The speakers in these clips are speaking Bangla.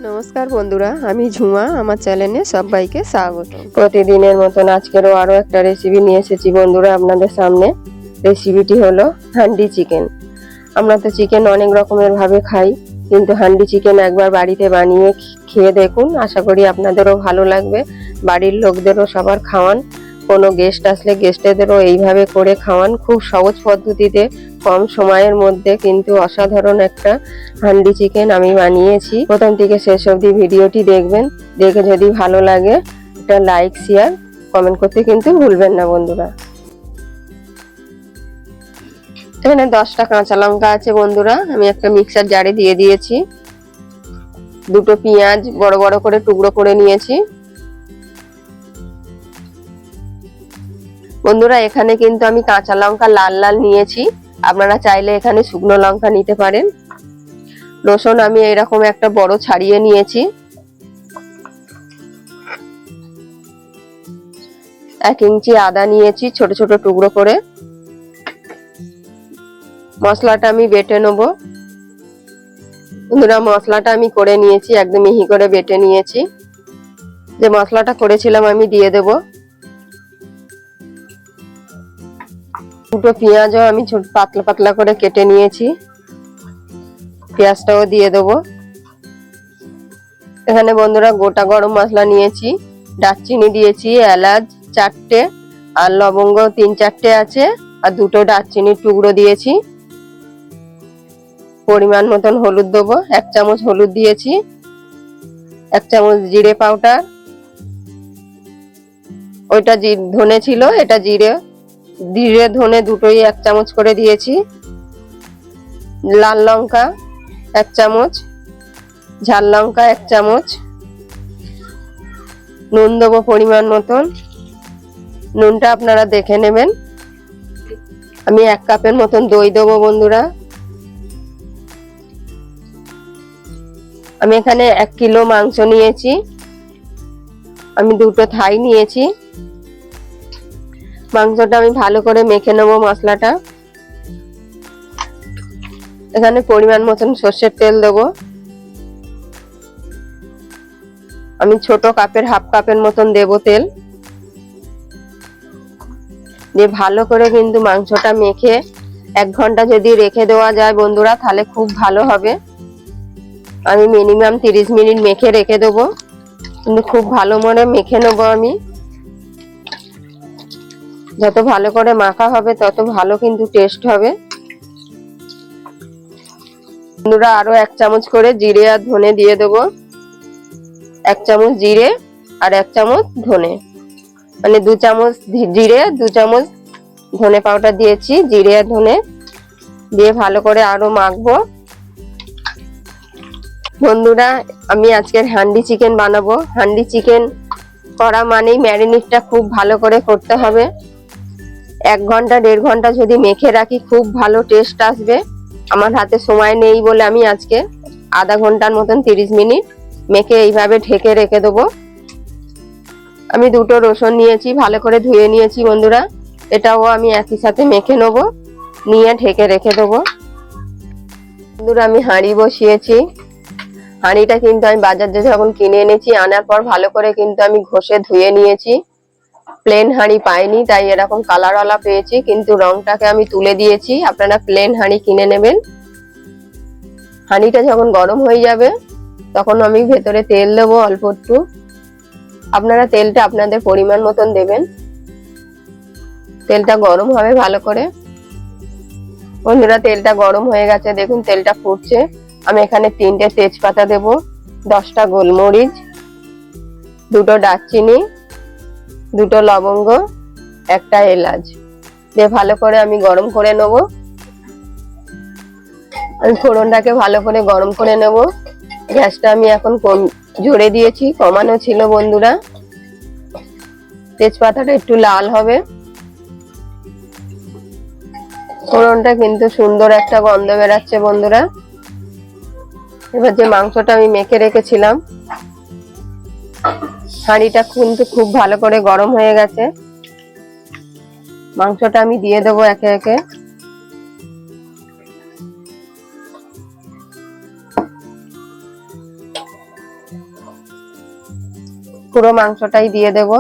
নমস্কার বন্ধুরা, আমি ঝুমা। আমার চ্যানেলে সবাইকে স্বাগত। প্রতিদিনের মতন আজকেরও আরও একটা রেসিপি নিয়ে এসেছি বন্ধুরা আপনাদের সামনে। রেসিপিটি হলো হান্ডি চিকেন। আমরা তো চিকেন অনেক রকমের ভাবে খাই, কিন্তু হান্ডি চিকেন একবার বাড়িতে বানিয়ে খেয়ে দেখুন, আশা করি আপনাদেরও ভালো লাগবে, বাড়ির লোকদেরও সবার খাওয়ান। কোনো গেস্ট আসলে গেস্টদেরও এইভাবে করে খাওয়ান, খুব সহজ পদ্ধতিতে, কম সময়ের মধ্যে, কিন্তু অসাধারণ একটা হান্ডি চিকেন আমি বানিয়েছি। প্রথম থেকে শেষ অবধি ভিডিওটি দেখবেন, দেখে যদি ভালো লাগে একটা লাইক শেয়ার কমেন্ট করতে কিন্তু ভুলবেন না বন্ধুরা। এখানে 10টা কাঁচা লঙ্কা আছে বন্ধুরা, আমি একটা মিক্সার জারে দিয়ে দিয়েছি। দুটো পেঁয়াজ বড় বড় করে টুকরো করে নিয়েছি বন্ধুরা। এখানে কিন্তু আমি কাঁচা লঙ্কা লাল লাল নিয়েছি, আপনারা চাইলে এখানে শুকনো লঙ্কা নিতে পারেন। রসুন আমি এরকম একটা বড় ছাড়িয়ে নিয়েছি। 1 ইঞ্চি আদা নিয়েছি ছোট ছোট টুকরো করে। মশলাটা আমি বেটে নেব বন্ধুরা। মশলাটা আমি করে নিয়েছি, একদম মিহি করে বেটে নিয়েছি। যে মশলাটা করেছিলাম আমি দিয়ে দেব। দুটো পেঁয়াজও আমি ছোট পাতলা পাতলা করে কেটে নিয়েছি, পেঁয়াজটাও দিয়ে দেবো। এখানে বন্ধুরা গোটা গরম মশলা নিয়েছি, দারচিনি দিয়েছি, এলাচ 4টে আর লবঙ্গ 3-4টে আছে, আর দুটো দারচিনির টুকরো দিয়েছি। পরিমাণ মতন হলুদ দেবো, 1 চামচ হলুদ দিয়েছি। 1 চামচ জিরে পাউডার, ওইটা ধনে ছিল, এটা জিরে। জিরে ধনে দুটোই 1 চামচ করে দিয়েছি। লাল লঙ্কা 1 চামচ, ঝাল লঙ্কা 1 চামচ। নুন দেবো পরিমাণ মতন, নুনটা আপনারা দেখে নেবেন। আমি 1 কাপের মতন দই দেবো বন্ধুরা। আমি এখানে 1 কিলো মাংস নিয়েছি, আমি দুটো থাই নিয়েছি। মাংসটা আমি ভালো করে মেখে নেবো মশলাটা। এখানে পরিমাণ মতন সর্ষের তেল দেবো, আমি ছোট কাপের হাফ কাপের মতন দেবো তেল দিয়ে ভালো করে কিন্তু মাংসটা মেখে 1 ঘন্টা যদি রেখে দেওয়া যায় বন্ধুরা, তাহলে খুব ভালো হবে। আমি মিনিমাম 30 মিনিট মেখে রেখে দেবো, কিন্তু খুব ভালো করে মেখে নেবো আমি। যত ভালো করে মাখা হবে তত ভালো কিন্তু টেস্ট হবে বন্ধুরা। আরো 1 চামচ করে জিরে আর ধনে দিয়ে দেবো। 1 চামচ জিরে আর 1 চামচ ধনে, মানে 2 চামচ জিরে 2 চামচ ধনে পাউডার দিয়েছি। জিরে আর ধনে দিয়ে ভালো করে আরো মাখবো বন্ধুরা। আমি আজকের হান্ডি চিকেন বানাবো। হান্ডি চিকেন করা মানেই ম্যারিনেটটা খুব ভালো করে করতে হবে। 1 ঘন্টা 1.5 ঘন্টা যদি মেখে রাখি খুব ভালো টেস্ট আসবে। আমার হাতে সময় নেই বলে আমি আজকে আধা ঘন্টার মতন 30 মিনিট মেখে এইভাবে ঢেকে রেখে দেবো। আমি দুটো রসুন নিয়েছি, ভালো করে ধুয়ে নিয়েছি বন্ধুরা। এটাও আমি একই সাথে মেখে নেবো, নিয়ে ঢেকে রেখে দেবো বন্ধুরা। আমি হাঁড়ি বসিয়েছি। হাঁড়িটা কিন্তু আমি বাজার থেকে যখন কিনে এনেছি, আনার পর ভালো করে কিন্তু আমি ঘষে ধুয়ে নিয়েছি। প্লেন হাঁড়ি পাইনি, তাই এরকম কালারওয়ালা পেয়েছি, কিন্তু রংটাকে আমি তুলে দিয়েছি। আপনারা প্লেন হাঁড়ি কিনে নেবেন। হাঁড়িটা যখন গরম হয়ে যাবে তখন আমি ভেতরে তেল দেবো অল্প একটু। আপনারা তেলটা আপনাদের পরিমাণ মতন দেবেন। তেলটা গরম হবে ভালো করে বন্ধুরা। তেলটা গরম হয়ে গেছে, দেখুন তেলটা ফুটছে। আমি এখানে 3টে তেজপাতা দেব, 10টা গোলমরিচ, 2টো দারচিনি, 2টো লবঙ্গ, 1টা এলাচ দিয়ে ভালো করে আমি গরম করে নেব। আমি ফোড়নটাকে ভালো করে গরম করে নেব। গ্যাসটা আমি এখন জোরে দিয়েছি, কমানো ছিল বন্ধুরা। তেজপাতাটা একটু লাল হবে, ফোড়নটা কিন্তু সুন্দর একটা গন্ধ বেরাচ্ছে বন্ধুরা। এবার যে মাংসটা আমি মেখে রেখেছিলাম, হাঁড়িটা কিন্তু খুব ভালো করে গরম হয়ে গেছে। মাংসটা আমি দিয়ে দেবো একে একে। পুরো মাংসটাই দিয়ে দেব।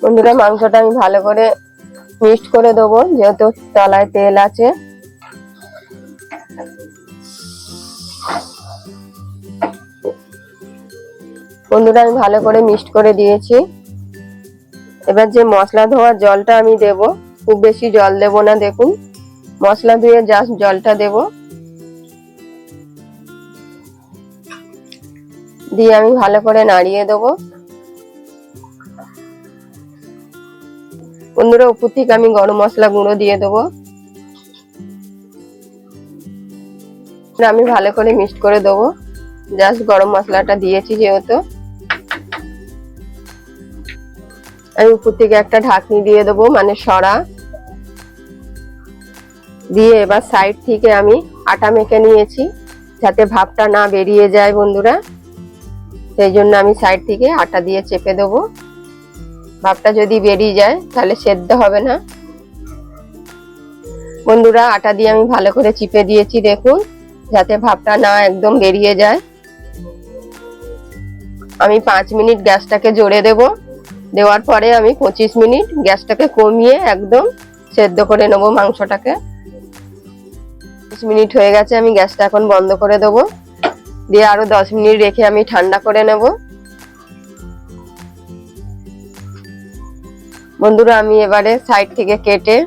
বন্ধুরা মাংসটা আমি ভালো করে মিক্সড করে দেবো, যেহেতু তলায় তেল আছে। বন্ধুরা আমি ভালো করে মিক্সড করে দিয়েছি। এবার যে মশলা ধোয়ার জলটা আমি দেব, খুব বেশি জল দেব না, দেখুন মশলা ধুয়ে জাস্ট জলটা দেব, দিয়ে আমি ভালো করে নাড়িয়ে দেবো। বন্ধুরা উপর থেকে আমি গরম মশলা গুঁড়ো দিয়ে দেবো। আমি ভালো করে মিক্সড করে দেবো, জাস্ট গরম মশলাটা দিয়েছি যেহেতু। আমি উপর থেকে একটা ঢাকনি দিয়ে দেবো, মানে সরা দিয়ে এবার সাইড থেকে আমি আটা মেখে নিয়েছি, যাতে ভাপটা না বেরিয়ে যায় বন্ধুরা, সেই জন্য আমি সাইড থেকে আটা দিয়ে চেপে দেবো। ভাপটা যদি বেরিয়ে যায় তাহলে সেদ্ধ হবে না। বন্ধুরা আটা দিয়ে আমি ভালো করে চিপে দিয়েছি, দেখুন যাতে ভাপটা না একদম বেরিয়ে যায়। আমি 5 মিনিট গ্যাসটাকে জোরে দেব, দেওয়ার পরে আমি 25 মিনিট গ্যাসটাকে কমিয়ে একদম সেদ্ধ করে নেবো মাংসটাকে। 25 মিনিট হয়ে গেছে, আমি গ্যাসটা এখন বন্ধ করে দেবো, দিয়ে আরো 10 মিনিট রেখে আমি ঠান্ডা করে নেব। বন্ধুরা আমি এবারে সাইড থেকে কেটে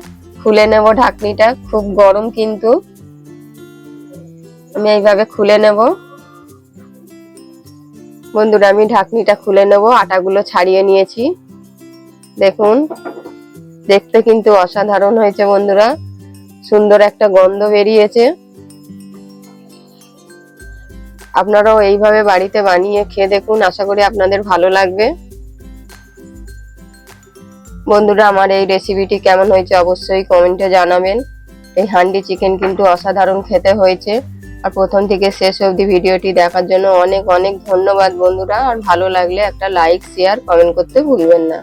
খুলে নেব ঢাকনিটা, খুব গরম কিন্তু। আমি এইভাবে খুলে নেব। বন্ধুরা আমি ঢাকনিটা খুলে নেব, আটাগুলো ছাড়িয়ে নিয়েছি, দেখুন দেখতে কিন্তু অসাধারণ হয়েছে বন্ধুরা, সুন্দর একটা গন্ধ বেরিয়েছে। আপনারাও এইভাবে বাড়িতে বানিয়ে খেয়ে দেখুন, আশা করি আপনাদের ভালো লাগবে। বন্ধুরা আমার এই রেসিপিটি কেমন হয়েছে অবশ্যই কমেন্টে জানাবেন। এই হান্ডি চিকেন কিন্তু অসাধারণ খেতে হয়েছে। আর প্রথম থেকে শেষ অবধি ভিডিওটি দেখার জন্য অনেক অনেক ধন্যবাদ বন্ধুরা। আর ভালো লাগলে একটা লাইক শেয়ার কমেন্ট করতে ভুলবেন না।